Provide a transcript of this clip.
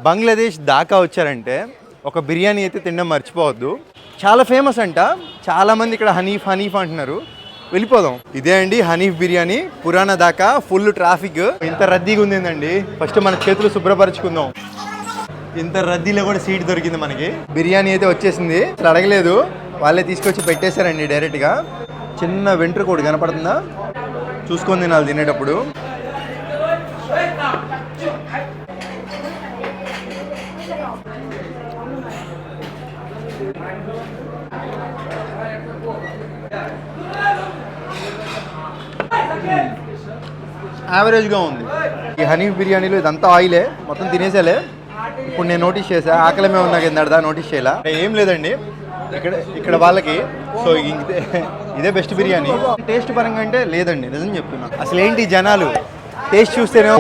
బంగ్లాదేశ్ దాకా వచ్చారంటే ఒక బిర్యానీ అయితే తినడం మర్చిపోవద్దు. చాలా ఫేమస్ అంట, చాలామంది ఇక్కడ హనీఫ్ హనీఫ్ అంటున్నారు. వెళ్ళిపోదాం. ఇదే అండి హనీఫ్ బిర్యానీ, పురాణా దాకా ఫుల్ ట్రాఫిక్. ఇంత రద్దీగా ఉందండి. ఫస్ట్ మన చేతులు శుభ్రపరచుకుందాం. ఇంత రద్దీలో కూడా సీట్ దొరికింది మనకి. బిర్యానీ అయితే వచ్చేసింది, అసలు అడగలేదు, వాళ్ళే తీసుకొచ్చి పెట్టేశారండి డైరెక్ట్గా. చిన్న వెంట్రుక కూడా కనపడుతుందా, చూసుకొని తినాలి తినేటప్పుడు. యావరేజ్గా ఉంది. ఈ హనీఫ్ బిర్యానీలో ఇదంతా ఆయిలే, మొత్తం తినేసేలే. ఇప్పుడు నేను నోటీస్ చేసా, ఆకలమే ఉన్నా కిందదా నోటీస్ చేయాల. ఏం లేదండి ఇక్కడ వాళ్ళకి. సో ఇదే బెస్ట్ బిర్యానీ. టేస్ట్ పరంగా అంటే లేదండి, నిజం చెప్తున్నా. అసలు ఏంటి జనాలు టేస్ట్ చూస్తేనే